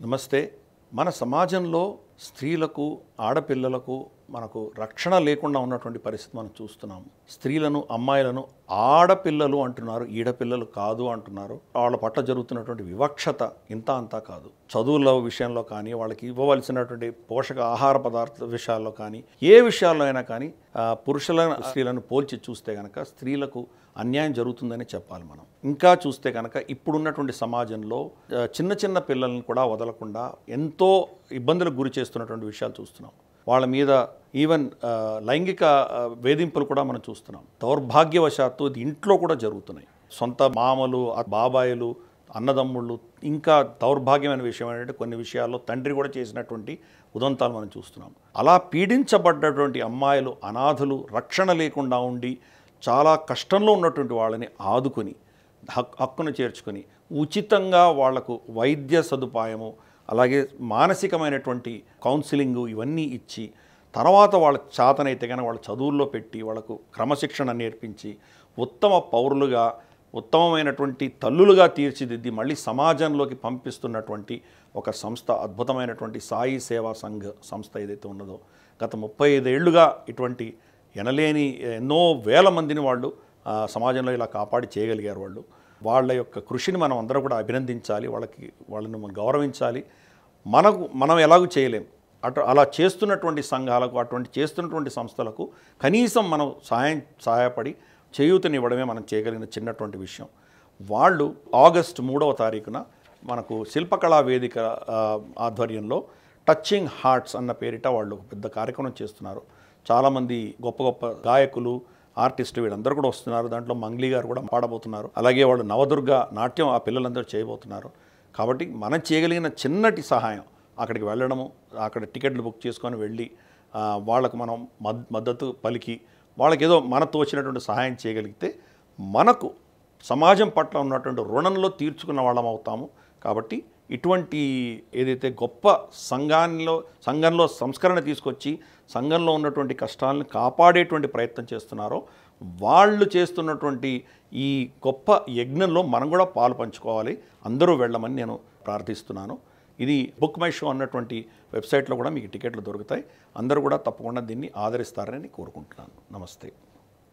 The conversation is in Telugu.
నమస్తే. మన సమాజంలో స్త్రీలకు, ఆడపిల్లలకు మనకు రక్షణ లేకుండా ఉన్నటువంటి పరిస్థితి మనం చూస్తున్నాము. స్త్రీలను, అమ్మాయిలను ఆడపిల్లలు అంటున్నారు, ఈడపిల్లలు కాదు అంటున్నారు. వాళ్ళ పట్ల జరుగుతున్నటువంటి వివక్షత ఇంత అంతా కాదు. చదువుల విషయంలో కానీ, వాళ్ళకి ఇవ్వవలసినటువంటి పోషక ఆహార పదార్థ విషయాల్లో కానీ, ఏ విషయాల్లో అయినా కానీ పురుషులను స్త్రీలను పోల్చి చూస్తే కనుక స్త్రీలకు అన్యాయం జరుగుతుందని చెప్పాలి మనం. ఇంకా చూస్తే కనుక ఇప్పుడున్నటువంటి సమాజంలో చిన్న చిన్న పిల్లలను కూడా వదలకుండా ఎంతో ఇబ్బందులకు గురి చేస్తున్నటువంటి విషయాలు చూస్తున్నాం. వాళ్ళ మీద ఈవెన్ లైంగిక వేధింపులు కూడా మనం చూస్తున్నాం. దౌర్భాగ్యవశాత్తు ఇది ఇంట్లో కూడా జరుగుతున్నాయి. సొంత మామలు, బాబాయిలు, అన్నదమ్ముళ్ళు, ఇంకా దౌర్భాగ్యమైన విషయం ఏంటంటే కొన్ని విషయాల్లో తండ్రి కూడా చేసినటువంటి ఉదంతాలు మనం చూస్తున్నాం. అలా పీడించబడ్డటువంటి అమ్మాయిలు, అనాథులు, రక్షణ లేకుండా ఉండి చాలా కష్టంలో ఉన్నటువంటి వాళ్ళని ఆదుకొని హక్కును చేర్చుకొని ఉచితంగా వాళ్లకు వైద్య సదుపాయము, అలాగే మానసికమైనటువంటి కౌన్సిలింగు ఇవన్నీ ఇచ్చి తర్వాత వాళ్ళ చేతనైతే కానీ వాళ్ళ చదువుల్లో పెట్టి వాళ్ళకు క్రమశిక్షణ నేర్పించి ఉత్తమ పౌరులుగా, ఉత్తమమైనటువంటి తల్లులుగా తీర్చిదిద్ది మళ్ళీ సమాజంలోకి పంపిస్తున్నటువంటి ఒక సంస్థ, అద్భుతమైనటువంటి సాయి సేవా సంఘ్ సంస్థ ఏదైతే ఉన్నదో, గత 35 ఏళ్లుగా ఇటువంటి ఎనలేని ఎన్నో వేల మందిని వాళ్ళు సమాజంలో ఇలా కాపాడి చేయగలిగారు. వాళ్ళ యొక్క కృషిని మనం అందరూ కూడా అభినందించాలి, వాళ్ళని మనం గౌరవించాలి. మనం ఎలాగూ చేయలేం. అలా చేస్తున్నటువంటి సంఘాలకు, అటువంటి చేస్తున్నటువంటి సంస్థలకు కనీసం మనం సహాయపడి చేయూతనివ్వడమే మనం చేయగలిగిన చిన్నటువంటి విషయం. వాళ్ళు ఆగస్టు 3వ తారీఖున మనకు శిల్పకళా వేదిక ఆధ్వర్యంలో టచింగ్ హార్ట్స్ అన్న పేరిట వాళ్ళు పెద్ద కార్యక్రమం చేస్తున్నారు. చాలామంది గొప్ప గొప్ప గాయకులు, ఆర్టిస్టులు వీళ్ళందరూ కూడా వస్తున్నారు. దాంట్లో మంగ్లీ గారు కూడా పాడబోతున్నారు. అలాగే వాళ్ళు నవదుర్గ నాట్యం ఆ పిల్లలందరూ చేయబోతున్నారు. కాబట్టి మనం చేయగలిగిన చిన్నటి సహాయం, అక్కడికి వెళ్ళడము, అక్కడ టికెట్లు బుక్ చేసుకొని వెళ్ళి వాళ్ళకు మనం మద్దతు పలికి వాళ్ళకి ఏదో మనతో వచ్చినటువంటి సహాయం చేయగలిగితే మనకు సమాజం పట్ల ఉన్నటువంటి రుణంలో తీర్చుకున్న వాళ్ళం అవుతాము. కాబట్టి ఇటువంటి ఏదైతే గొప్ప సంఘంలో సంస్కరణ తీసుకొచ్చి సంఘంలో ఉన్నటువంటి కష్టాలను కాపాడేటువంటి ప్రయత్నం చేస్తున్నారో వాళ్ళు చేస్తున్నటువంటి ఈ గొప్ప యజ్ఞంలో మనం కూడా పాలు పంచుకోవాలి. అందరూ వెళ్ళమని నేను ప్రార్థిస్తున్నాను. ఇది బుక్ మై షో అన్నటువంటి వెబ్సైట్లో కూడా మీకు టికెట్లు దొరుకుతాయి. అందరూ కూడా తప్పకుండా దీన్ని ఆదరిస్తారని కోరుకుంటున్నాను. నమస్తే.